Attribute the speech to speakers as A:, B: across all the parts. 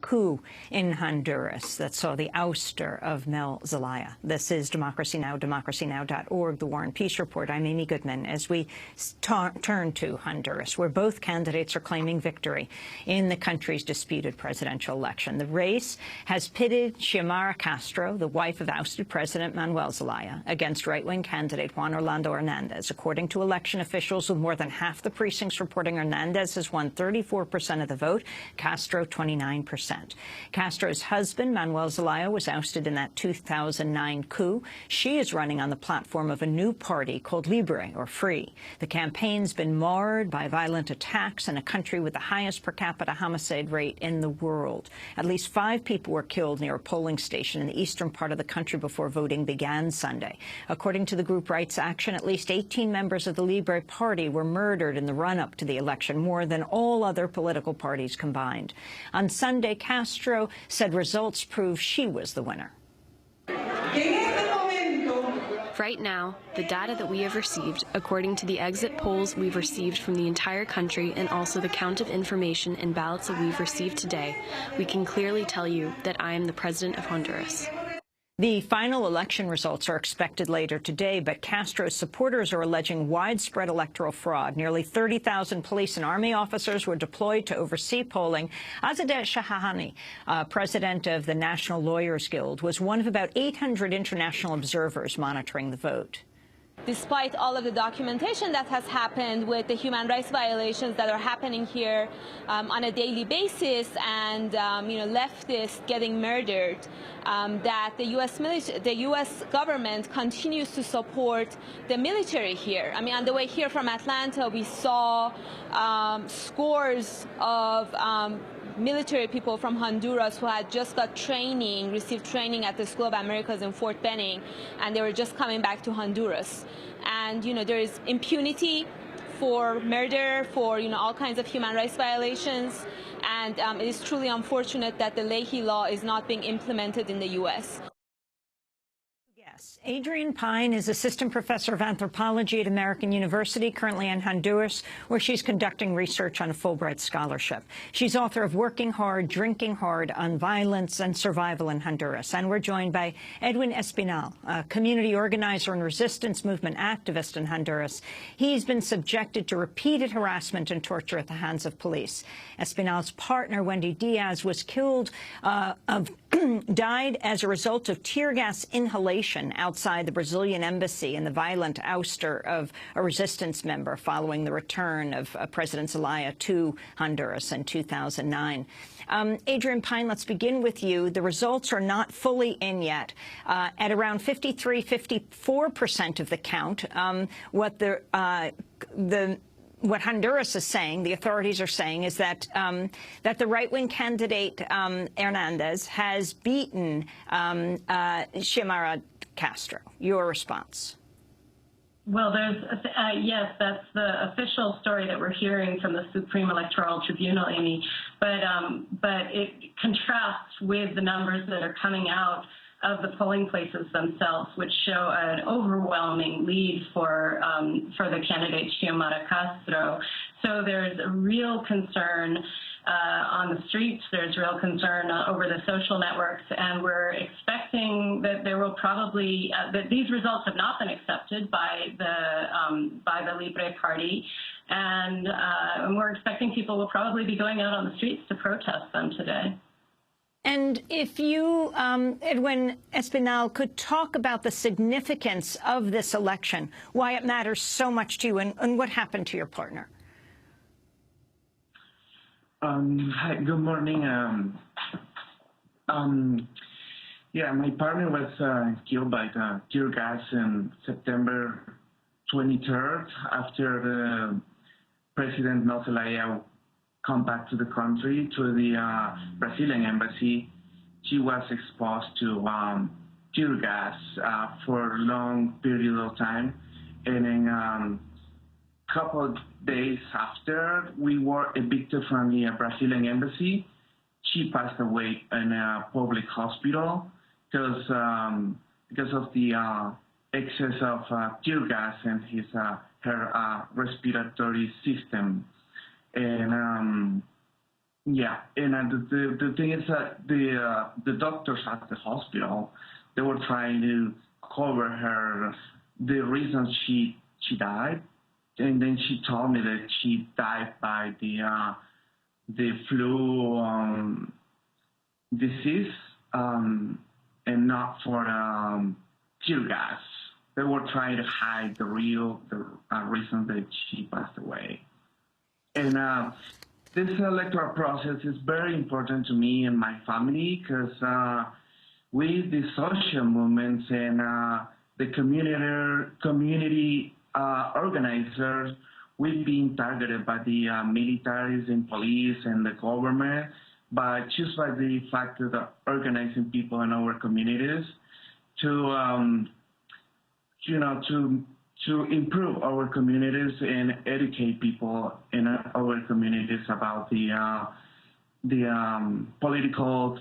A: coup in Honduras that saw the ouster of Mel Zelaya. This is Democracy Now!, democracynow.org, The War and Peace Report. I'm Amy Goodman. As we turn to Honduras, where both candidates are claiming victory in the country's disputed presidential election. The race has pitted Xiomara Castro, the wife of ousted President Manuel Zelaya, against right-wing candidate Juan Orlando Hernandez. According to election officials, with more than half the precincts reporting Hernandez has won 34% of the vote, Castro 29%. Castro's husband, Manuel Zelaya, was ousted in that 2009 coup. She is running on the platform of a new party called Libre, or Free. The campaign's been marred by violent attacks in a country with the highest per capita homicide rate in the world. At least 5 people were killed near a polling station in the eastern part of the country before voting began Sunday. According to the group Rights Action, at least 18 members of the Libre party were murdered in the run-up to the election, more than all other political parties combined. On Sunday, Castro said results prove she was the winner.
B: Right now, the data that we have received, according to the exit polls we've received from the entire country and also the count of information and ballots that we've received today, we can clearly tell you that I am the President of Honduras.
A: The final election results are expected later today, but Castro's supporters are alleging widespread electoral fraud. Nearly 30,000 police and army officers were deployed to oversee polling. Azadeh Shahani, president of the National Lawyers Guild, was one of about 800 international observers monitoring the vote.
C: Despite all of the documentation that has happened with the human rights violations that are happening here on a daily basis, and leftists getting murdered, that the U.S. government continues to support the military here. I mean, on the way here from Atlanta, we saw scores of military people from Honduras who had just got training, received training at the School of Americas in Fort Benning, and they were just coming back to Honduras. And, there is impunity for murder, for, all kinds of human rights violations. And it is truly unfortunate that the Leahy law is not being implemented in the U.S.
A: Adrienne Pine is assistant professor of anthropology at American University, currently in Honduras, where she's conducting research on a Fulbright scholarship. She's author of Working Hard, Drinking Hard on Violence and Survival in Honduras. And we're joined by Edwin Espinal, a community organizer and resistance movement activist in Honduras. He's been subjected to repeated harassment and torture at the hands of police. Espinal's partner, Wendy Diaz, was killed died as a result of tear gas inhalation outside the Brazilian embassy and the violent ouster of a resistance member following the return of President Zelaya to Honduras in 2009. Adrienne Pine, let's begin with you. The results are not fully in yet. At around 54% of the count, what Honduras is saying, the authorities are saying, is that that the right-wing candidate Hernandez has beaten Xiomara Castro. Your response?
D: Well, yes, that's the official story that we're hearing from the Supreme Electoral Tribunal, Amy. But it contrasts with the numbers that are coming out of the polling places themselves, which show an overwhelming lead for the candidate Xiomara Castro. So there's a real concern on the streets. There's real concern over the social networks, and we're expecting that there will probably that these results have not been accepted by the Libre Party, and we're expecting people will probably be going out on the streets to protest them today.
A: And if you, Edwin Espinal, could talk about the significance of this election, why it matters so much to you, and what happened to your partner.
E: Hi, good morning. Yeah, my partner was killed by the tear gas on September 23rd after the President Manuel Zelaya come back to the country, to the Brazilian embassy. She was exposed to tear gas for a long period of time. And then a couple of days after we were evicted from the Brazilian embassy, she passed away in a public hospital because of the excess of tear gas in her respiratory system. And Yeah, and the thing is that the doctors at the hospital, they were trying to cover her, the reason she died, and then she told me that she died by the flu disease, and not for tear gas. They were trying to hide the reason that she passed away. And this electoral process is very important to me and my family because with the social movements and the community organizers, we've been targeted by the militaries and police and the government, but just by the fact of the organizing people in our communities to to improve our communities and educate people in our communities about the political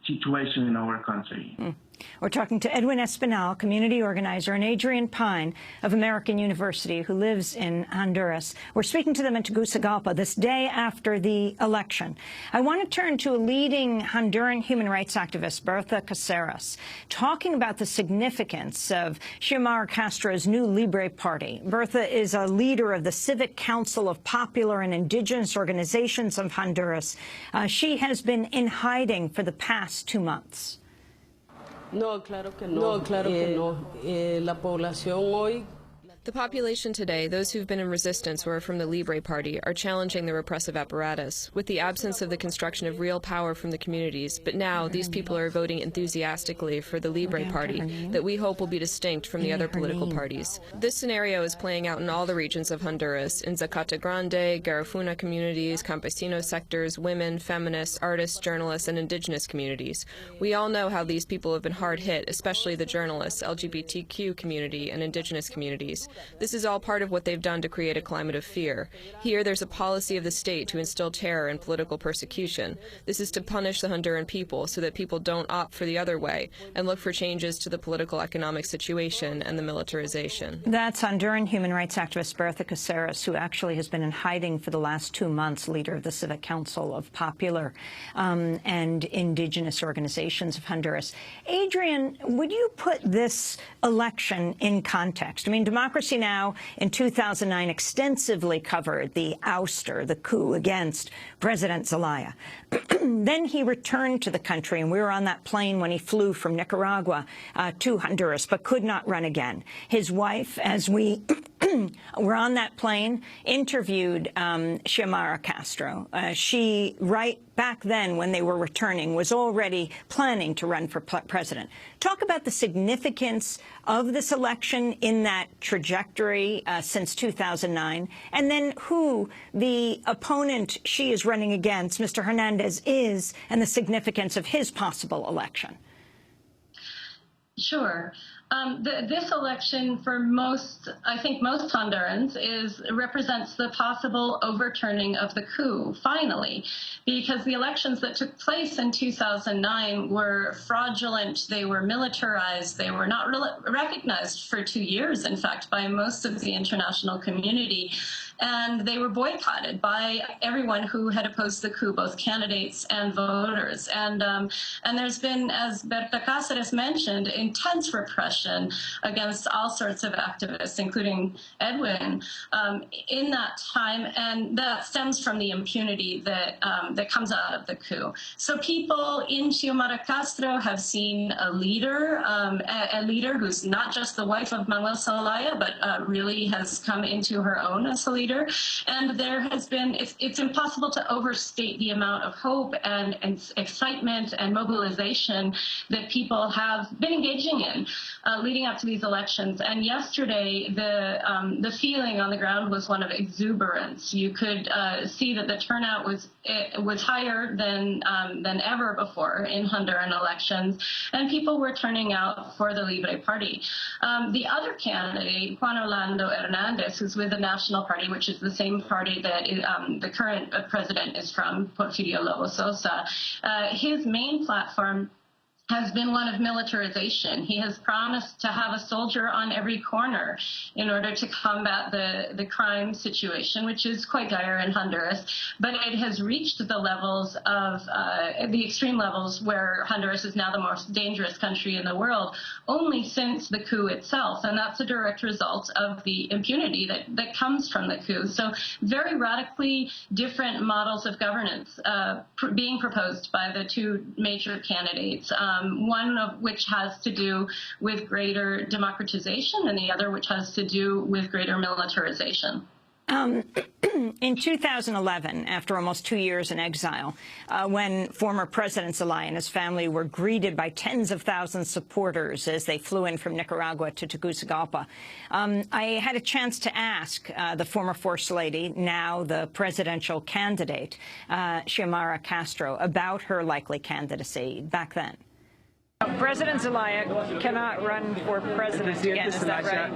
E: situation in our country.
A: We're talking to Edwin Espinal, community organizer, and Adrian Pine of American University, who lives in Honduras. We're speaking to them in Tegucigalpa this day after the election. I want to turn to a leading Honduran human rights activist, Bertha Caceres, talking about the significance of Xiomara Castro's new Libre Party. Bertha is a leader of the Civic Council of Popular and Indigenous Organizations of Honduras. She has been in hiding for the past 2 months.
F: No, claro que no. No, claro que no. La población hoy.
G: The population today, those who've been in resistance or are from the Libre Party, are challenging the repressive apparatus, with the absence of the construction of real power from the communities. But now, these people are voting enthusiastically for the Libre Party, that we hope will be distinct from the other political parties. This scenario is playing out in all the regions of Honduras, in Zacate Grande, Garifuna communities, campesino sectors, women, feminists, artists, journalists, and indigenous communities. We all know how these people have been hard hit, especially the journalists, LGBTQ community, and indigenous communities. This is all part of what they've done to create a climate of fear. Here, there's a policy of the state to instill terror and political persecution. This is to punish the Honduran people so that people don't opt for the other way and look for changes to the political economic situation and the militarization.
A: That's Honduran human rights activist Bertha Caceres, who actually has been in hiding for the last 2 months, leader of the Civic Council of Popular and Indigenous Organizations of Honduras. Adrian, would you put this election in context? I mean, Democracy Now! In 2009 extensively covered the ouster, the coup against President Zelaya. Then he returned to the country, and we were on that plane when he flew from Nicaragua to Honduras, but could not run again. His wife, as we were on that plane, interviewed Xiomara Castro. She, right back then when they were returning, was already planning to run for president. Talk about the significance of this election in that trajectory since 2009, and then who the opponent she is running against, Mr. Hernandez, is, and the significance of his possible election.
D: Sure. This election, for I think most Hondurans, represents the possible overturning of the coup, finally, because the elections that took place in 2009 were fraudulent, they were militarized, they were not recognized for 2 years, in fact, by most of the international community, and they were boycotted by everyone who had opposed the coup, both candidates and voters. And there's been, as Berta Cáceres mentioned, intense repression against all sorts of activists, including Edwin, in that time, and that stems from the impunity that comes out of the coup. So people in Xiomara Castro have seen a leader who's not just the wife of Manuel Zelaya, but really has come into her own as a leader. And there has been, it's impossible to overstate the amount of hope and excitement and mobilization that people have been engaging in leading up to these elections. And yesterday, the feeling on the ground was one of exuberance. You could see that the turnout was higher than ever before in Honduran elections, and people were turning out for the Libre Party. The other candidate, Juan Orlando Hernandez, who's with the National Party, which is the same party that the current president is from, Porfirio Lobo Sosa, his main platform has been one of militarization. He has promised to have a soldier on every corner in order to combat the crime situation, which is quite dire in Honduras. But it has reached the levels of the extreme levels where Honduras is now the most dangerous country in the world only since the coup itself. And that's a direct result of the impunity that comes from the coup. So very radically different models of governance being proposed by the two major candidates. One of which has to do with greater democratization and the other which has to do with greater militarization.
A: In 2011, after almost 2 years in exile, when former President Zelaya and his family were greeted by tens of thousands of supporters as they flew in from Nicaragua to Tegucigalpa, I had a chance to ask the former First Lady, now the presidential candidate, Xiomara Castro, about her likely candidacy back then. President Zelaya cannot run for president again, is that right?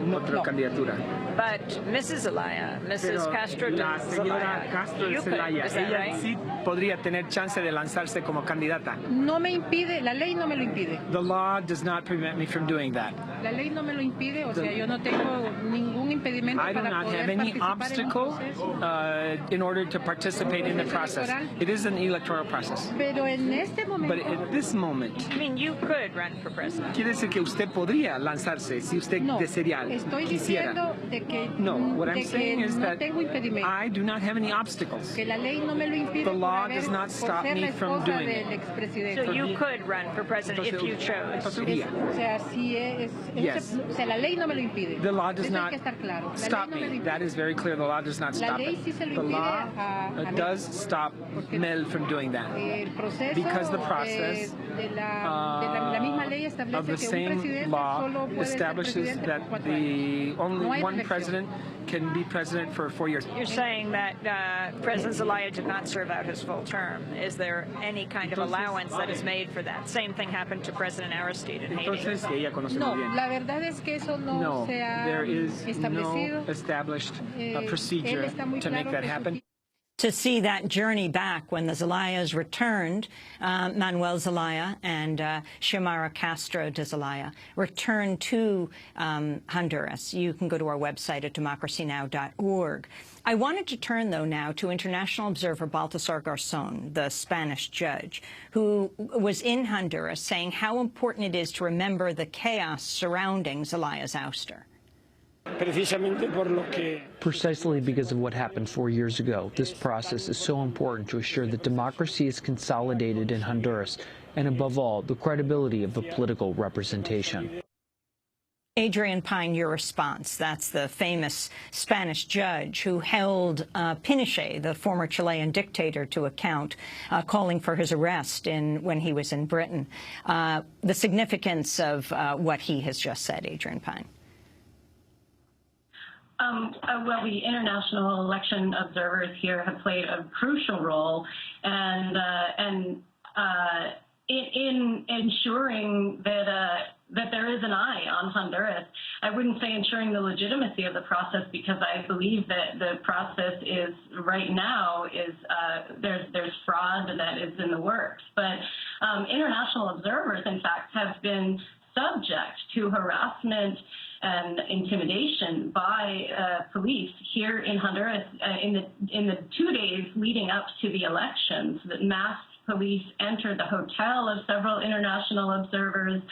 A: But Mrs. Zelaya, Mrs. Castro Zelaya, is that right?
H: Sí podría tener chance de lanzarse como candidata.
I: No me impide, la ley no me lo impide.
H: The law does not prevent me from doing that.
I: La ley no me lo impide, o sea, yo no tengo ningún impedimento
H: I do
I: para
H: not
I: poder
H: have any
I: participar
H: obstacle
I: en un proceso.
H: in order to participate in the process. It is an electoral process.
I: Pero en este momento,
H: But at this moment,
A: I mean, you could run for president.
H: quiere decir que usted podría lanzarse si usted
I: no,
H: deseara,
I: estoy
H: quisiera.
I: diciendo de que,
H: No, what I'm
I: de
H: saying
I: que
H: is
I: no
H: that
I: tengo impedimento.
H: I do not have any obstacles.
I: Que la ley no me lo impide
H: The law
I: por
H: does not
I: por
H: stop
I: ser
H: me
I: la
H: from
I: esposa
H: doing
I: del
H: it.
I: expresidente.
A: So you could run for president if you chose.
H: Podría.
I: O sea, sí
H: Yes.
I: o sea, la ley no me lo impide.
H: The law does
I: Eso
H: not
I: hay que estar claro. La
H: stop
I: ley no me lo
H: me.
I: impide.
H: That is very clear. The law does not
I: La
H: stop
I: ley
H: it.
I: sí se lo
H: The
I: impide
H: law
I: a Mel.
H: does stop Mel from doing that.
I: El proceso
H: Because the process
I: de la misma ley
H: of
I: establece
H: the
I: que un
H: same
I: presidente
H: law
I: solo puede ser
H: establishes
I: presidente
H: that
I: por 4 años.
H: only
I: No hay
H: one
I: reelección.
H: president can be president for 4 years.
A: You're saying that President Zelaya did not serve out his full term. Is there any kind of allowance that is made for that? Same thing happened to President Aristide in Haiti.
H: Entonces, ella conoce
I: No,
H: muy bien.
I: la verdad es que eso no se ha
H: there is
I: establecido.
H: no established
I: Él
H: procedure
I: está muy
H: to make
I: claro
H: that
I: que su
H: happen.
A: To see that journey back when the Zelayas returned, Manuel Zelaya and Xiomara Castro de Zelaya returned to Honduras. You can go to our website at democracynow.org. I wanted to turn, though, now to international observer Baltasar Garzón, the Spanish judge, who was in Honduras saying how important it is to remember the chaos surrounding Zelaya's ouster.
J: Precisely because of what happened 4 years ago, this process is so important to assure that democracy is consolidated in Honduras, and above all, the credibility of the political representation.
A: Adrian Pine, your response. That's the famous Spanish judge who held Pinochet, the former Chilean dictator, to account, calling for his arrest when he was in Britain. The significance of what he has just said, Adrian Pine.
D: Well, the international election observers here have played a crucial role, and in ensuring that there is an eye on Honduras. I wouldn't say ensuring the legitimacy of the process, because I believe that the process is right now there's fraud that is in the works. But international observers, in fact, have been subject to harassment and intimidation by police here in Honduras in the 2 days leading up to the elections. That masked police entered the hotel of several international observers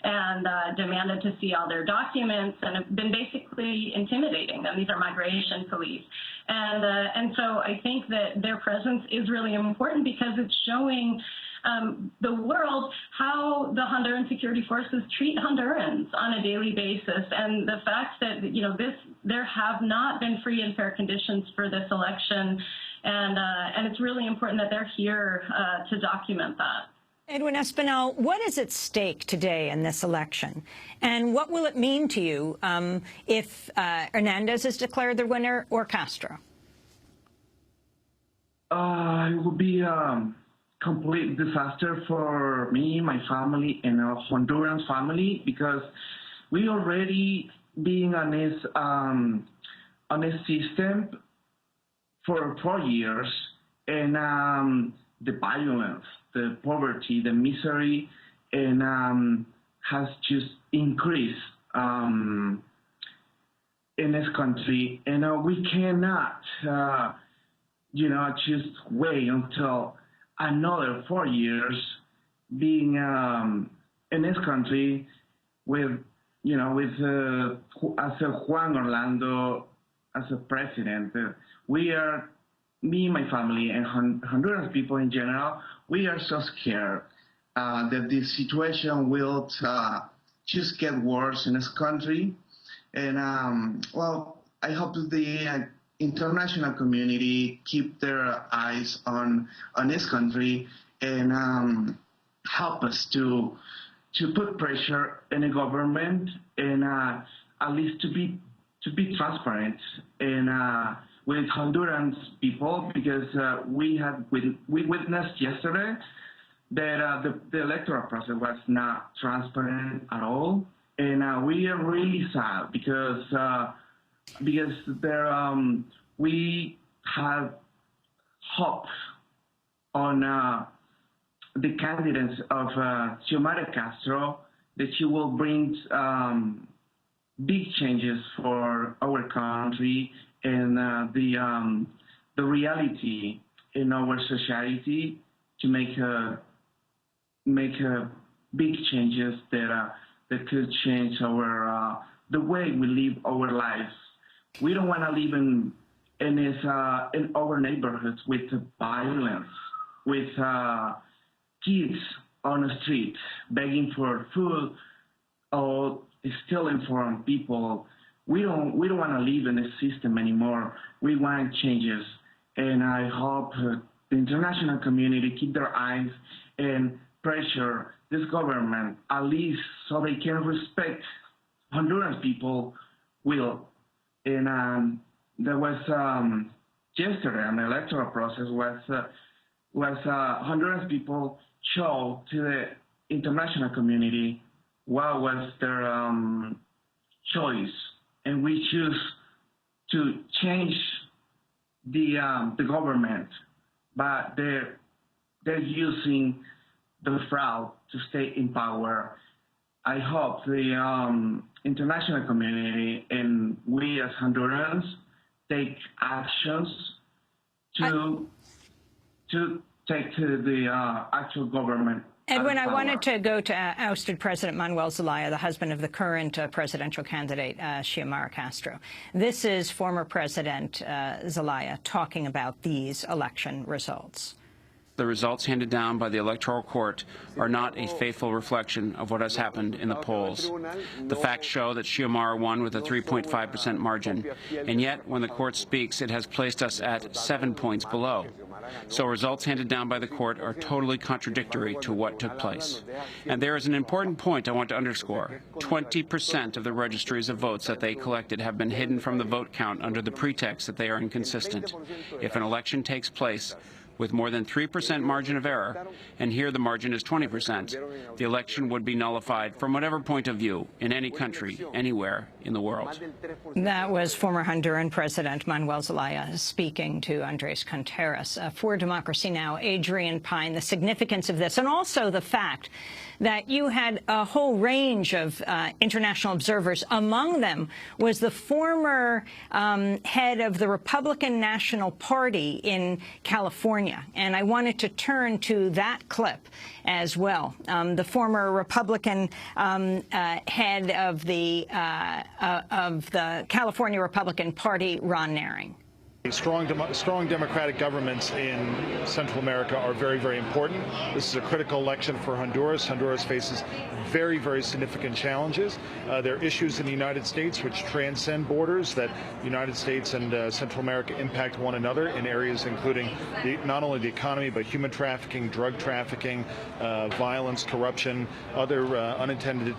D: and demanded to see all their documents, and have been basically intimidating them. These are migration police. And so I think that their presence is really important, because it's showing the world how the Honduran security forces treat Hondurans on a daily basis, and the fact that there have not been free and fair conditions for this election, and it's really important that they're here to document that.
A: Edwin Espinal, what is at stake today in this election, and what will it mean to you if Hernandez is declared the winner or Castro?
E: It will be complete disaster for me, my family, and our Honduran family, because we already being on a system for 4 years, and the violence, the poverty, the misery, and has just increased in this country, and we cannot, just wait until another 4 years being in this country with, as a Juan Orlando as a president. We are, me, my family, and Honduran people in general, we are so scared that this situation will just get worse in this country. And, well, I hope the international community keep their eyes on this country and help us to put pressure in the government and at least to be transparent and with Honduran people, because we witnessed yesterday that the electoral process was not transparent at all, and we are really sad because there we have hope on the candidates of Xiomara Castro that she will bring big changes for our country and the reality in our society to make big changes that could change the way we live our lives. We don't want to live in our neighborhoods with violence, with kids on the street begging for food or stealing from people. We don't want to live in this system anymore. We want changes, and I hope the international community keep their eyes and pressure this government at least so they can respect Honduran people will. And there was yesterday an electoral process was Honduran people show to the international community what was their choice, and we choose to change the government, but they're using the fraud to stay in power. I hope the international community and we as Hondurans take actions to take to the actual government.
A: Edwin, I wanted to go to ousted President Manuel Zelaya, the husband of the current presidential candidate, Xiomara Castro. This is former President Zelaya talking about these election results.
K: The results handed down by the Electoral Court are not a faithful reflection of what has happened in the polls. The facts show that Xiomara won with a 3.5% margin, and yet when the court speaks, it has placed us at 7 points below. So results handed down by the court are totally contradictory to what took place. And there is an important point I want to underscore. 20% of the registries of votes that they collected have been hidden from the vote count under the pretext that they are inconsistent. If an election takes place with more than 3% margin of error, and here the margin is 20%, the election would be nullified from whatever point of view in any country, anywhere in the world.
A: That was former Honduran President Manuel Zelaya speaking to Andres Contreras. For Democracy Now!, Adrian Pine, the significance of this, and also the fact that you had a whole range of international observers. Among them was the former head of the Republican National Party in California. And I wanted to turn to that clip as well. The former Republican head of the California Republican Party, Ron Nehring.
L: Strong democratic governments in Central America are very, very important. This is a critical election for Honduras. Honduras faces very, very significant challenges. There are issues in the United States which transcend borders, that the United States and Central America impact one another in areas including not only the economy, but human trafficking, drug trafficking, violence, corruption, other unintended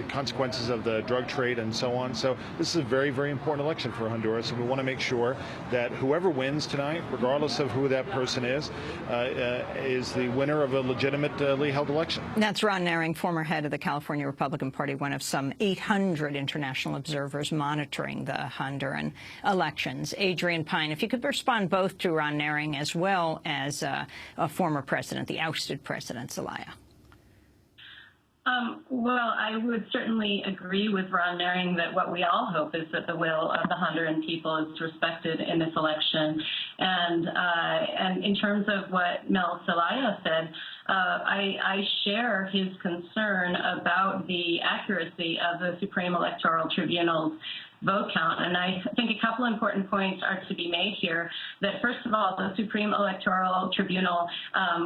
L: consequences of the drug trade, and so on. So this is a very, very important election for Honduras, and we want to make sure that whoever wins tonight, regardless of who that person is the winner of a legitimately held election.
A: That's Ron Nehring, former head of the California Republican Party, one of some 800 international observers monitoring the Honduran elections. Adrian Pine, if you could respond both to Ron Nehring as well as a former president, the ousted President Zelaya.
D: Well, I would certainly agree with Ron Naring that what we all hope is that the will of the Honduran people is respected in this election. And in terms of what Mel Zelaya said, I share his concern about the accuracy of the Supreme Electoral Tribunal's vote count. And I think a couple important points are to be made here. That first of all, the Supreme Electoral Tribunal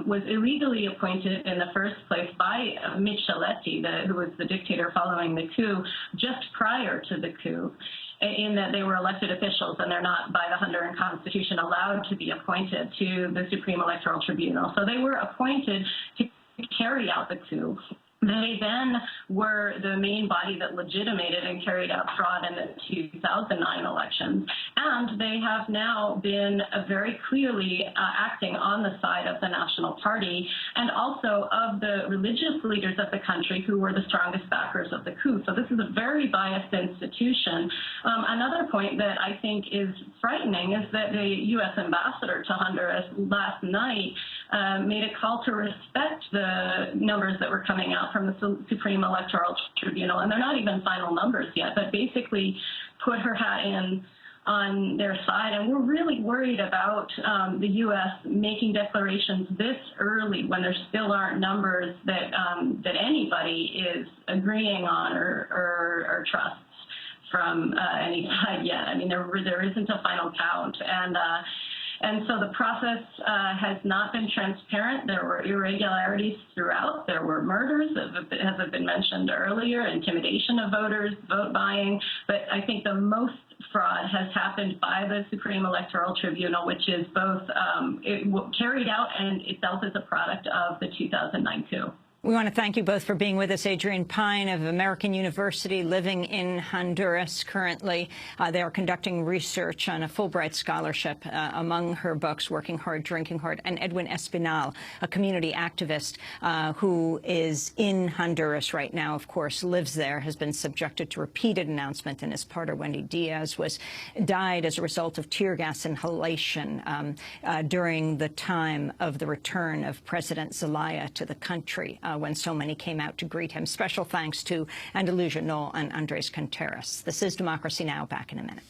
D: was illegally appointed in the first place by Micheletti, who was the dictator following the coup, just prior to the coup, in that they were elected officials and they're not, by the Honduran Constitution, allowed to be appointed to the Supreme Electoral Tribunal. So they were appointed to carry out the coup. They then were the main body that legitimated and carried out fraud in the 2009 elections. And they have now been very clearly acting on the side of the National Party and also of the religious leaders of the country who were the strongest backers of the coup. So this is a very biased institution. Another point that I think is frightening is that the U.S. ambassador to Honduras last night made a call to respect the numbers that were coming out from the Supreme Electoral Tribunal, and they're not even final numbers yet, but basically put her hat in on their side. And we're really worried about the U.S. making declarations this early when there still aren't numbers that that anybody is agreeing on or trusts from any side yet. I mean, there isn't a final count. And so the process has not been transparent. There were irregularities throughout. There were murders, as have been mentioned earlier, intimidation of voters, vote buying. But I think the most fraud has happened by the Supreme Electoral Tribunal, which is both carried out and itself is a product of the 2009 coup.
A: We want to thank you both for being with us. Adrienne Pine of American University, living in Honduras currently. They are conducting research on a Fulbright scholarship, among her books, Working Hard, Drinking Hard, and Edwin Espinal, a community activist who is in Honduras right now, of course, lives there, has been subjected to repeated announcement, and his partner, Wendy Diaz, died as a result of tear gas inhalation during the time of the return of President Zelaya to the country. When so many came out to greet him. Special thanks to Andalusia Knoll and Andres Contreras. This is Democracy Now! Back in a minute.